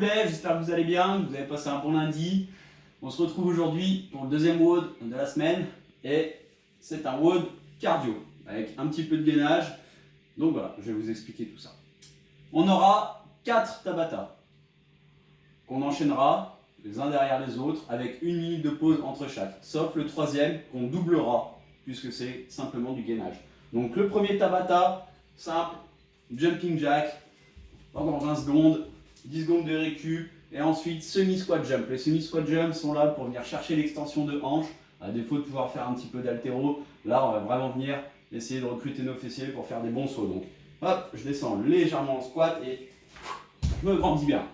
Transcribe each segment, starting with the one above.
plaît, j'espère que vous allez bien, que vous avez passé un bon lundi. On se retrouve aujourd'hui pour le deuxième WOD de la semaine et c'est un WOD cardio avec un petit peu de gainage. Donc voilà, je vais vous expliquer tout ça. On aura 4 Tabata qu'on enchaînera les uns derrière les autres avec 1 minute de pause entre chaque, sauf le troisième qu'on doublera puisque c'est simplement du gainage. Donc le premier Tabata, simple, jumping jack, pendant 20 secondes, 10 secondes de récup, et ensuite semi-squat jump. Les semi-squat jump sont là pour venir chercher l'extension de hanche, à défaut de pouvoir faire un petit peu d'haltéro. Là, on va vraiment venir essayer de recruter nos fessiers pour faire des bons sauts. Donc, hop, je descends légèrement en squat et je me grandis bien.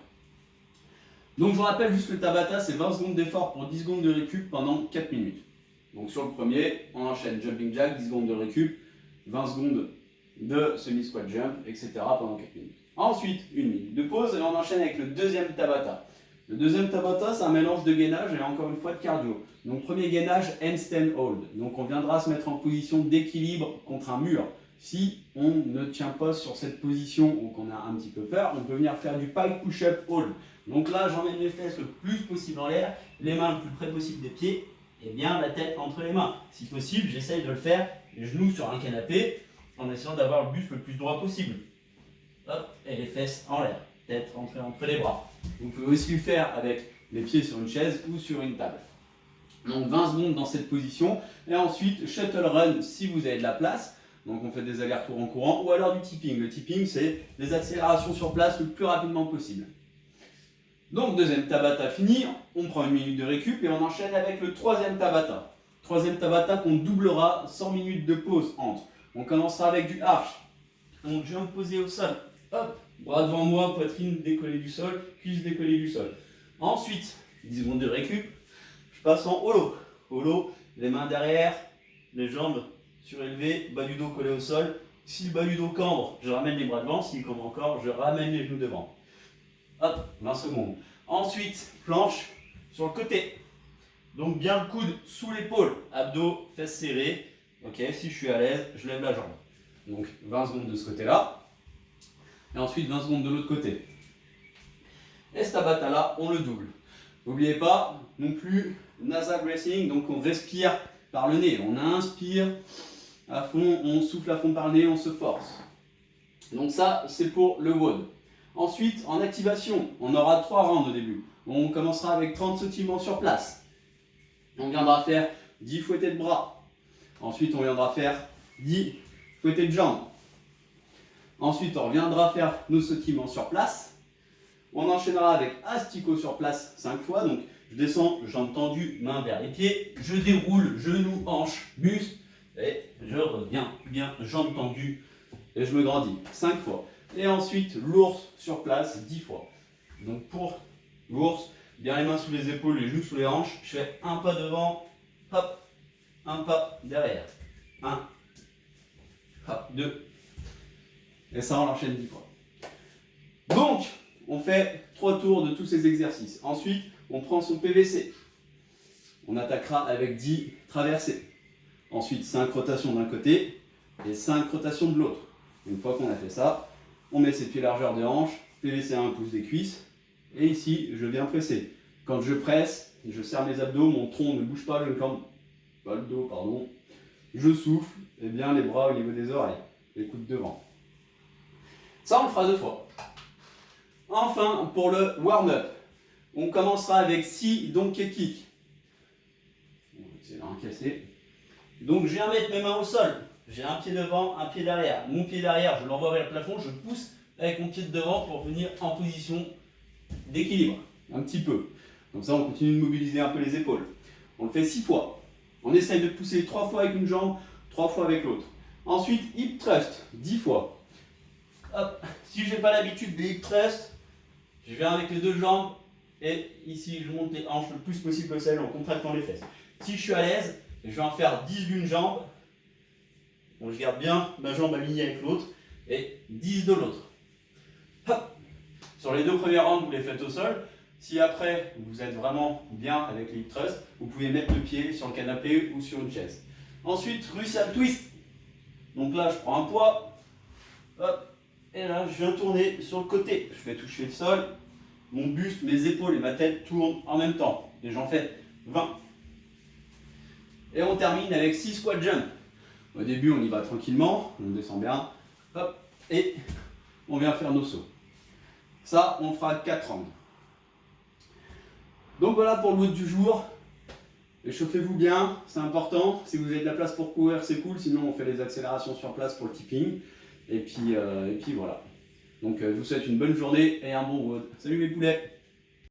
Donc, je vous rappelle juste que le Tabata, c'est 20 secondes d'effort pour 10 secondes de récup pendant 4 minutes. Donc, sur le premier, on enchaîne jumping jack, 10 secondes de récup, 20 secondes de semi-squat jump, etc. pendant 4 minutes. Ensuite, 1 minute de pause et on enchaîne avec le deuxième Tabata. Le deuxième Tabata, c'est un mélange de gainage et encore une fois de cardio. Donc, premier gainage, handstand hold. Donc, on viendra se mettre en position d'équilibre contre un mur. Si on ne tient pas sur cette position ou qu'on a un petit peu peur, on peut venir faire du pike push-up hold. Donc là, j'emmène les fesses le plus possible en l'air, les mains le plus près possible des pieds et bien la tête entre les mains. Si possible, j'essaye de le faire les genoux sur un canapé en essayant d'avoir le buste le plus droit possible. Hop, et les fesses en l'air, tête rentrée entre les bras. Vous pouvez aussi le faire avec les pieds sur une chaise ou sur une table. Donc 20 secondes dans cette position. Et ensuite, shuttle run si vous avez de la place. Donc on fait des allers-retours en courant ou alors du tipping. Le tipping, c'est des accélérations sur place le plus rapidement possible. Donc deuxième Tabata fini, on prend 1 minute de récup et on enchaîne avec le troisième Tabata. Troisième Tabata qu'on doublera 100 minutes de pause entre. On commencera avec du arch. Donc jump posé au sol. Hop, bras devant moi, poitrine décollée du sol, cuisse décollée du sol. Ensuite, 10 secondes de récup, je passe en holo. Holo, les mains derrière, les jambes surélevées, bas du dos collé au sol. Si le bas du dos cambre, je ramène les bras devant. S'il cambre encore, je ramène les genoux devant. Hop, 20 secondes. Ensuite, planche sur le côté. Donc bien le coude sous l'épaule, abdos, fesses serrées. Ok, si je suis à l'aise, je lève la jambe. Donc 20 secondes de ce côté-là. Et ensuite 20 secondes de l'autre côté. Et ce Tabata-là, on le double. N'oubliez pas non plus nasal breathing, donc on respire par le nez. On inspire à fond, on souffle à fond par le nez, on se force. Donc ça, c'est pour le WOD. Ensuite, en activation, on aura 3 rounds au début. On commencera avec 30 sautillements sur place. On viendra faire 10 fouettés de bras. Ensuite, on viendra faire 10 fouettés de jambes. Ensuite, on reviendra faire nos sautillements sur place. On enchaînera avec asticot sur place 5 fois. Donc, je descends, jambes tendues, mains vers les pieds. Je déroule, genoux, hanches, buste. Et je reviens bien, jambes tendues. Et je me grandis 5 fois. Et ensuite, l'ours sur place 10 fois. Donc, pour l'ours, bien les mains sous les épaules, les genoux sous les hanches. Je fais un pas devant, hop, un pas derrière. 1, hop, 2. Et ça, on l'enchaîne 10 fois. Donc, on fait 3 tours de tous ces exercices. Ensuite, on prend son PVC. On attaquera avec 10 traversées. Ensuite, 5 rotations d'un côté et 5 rotations de l'autre. Une fois qu'on a fait ça, on met ses pieds largeur de hanche, PVC à 1 pouce des cuisses. Et ici, je viens presser. Quand je presse, je serre mes abdos, mon tronc ne bouge pas, je ne cambre pas le dos, pardon. Je souffle, et bien les bras au niveau des oreilles, les coudes devant. Ça, on le fera 2 fois. Enfin, pour le warm-up, on commencera avec 6 donkey kicks. C'est un cassé. Donc, je viens mettre mes mains au sol. J'ai un pied devant, un pied derrière. Mon pied derrière, je l'envoie vers le plafond, je pousse avec mon pied de devant pour venir en position d'équilibre. Un petit peu. Comme ça, on continue de mobiliser un peu les épaules. On le fait 6 fois. On essaye de pousser 3 fois avec une jambe, 3 fois avec l'autre. Ensuite, hip thrust, 10 fois. Hop. Si je n'ai pas l'habitude des hip thrusts, je viens avec les 2 jambes et ici je monte les hanches le plus possible au sol en contractant les fesses. Si je suis à l'aise, je vais en faire 10 d'une jambe. Donc je garde bien ma jambe alignée avec l'autre et 10 de l'autre. Hop. Sur les 2 premiers rounds, vous les faites au sol. Si après vous êtes vraiment bien avec les hip thrusts, vous pouvez mettre le pied sur le canapé ou sur une chaise. Ensuite, Russian twist. Donc là, je prends un poids. Hop. Et là, je viens tourner sur le côté. Je vais toucher le sol mon buste, mes épaules et ma tête tournent en même temps. Et j'en fais 20. Et on termine avec 6 squat jump. Au début, on y va tranquillement, on descend bien, hop, et on vient faire nos sauts. Ça, on fera 4 rounds. Donc voilà pour le WOD du jour. Échauffez-vous bien, c'est important. Si vous avez de la place pour courir, c'est cool. Sinon, on fait les accélérations sur place pour le tipping. Et puis voilà. Donc, je vous souhaite une bonne journée et un bon WOD. Salut mes poulets!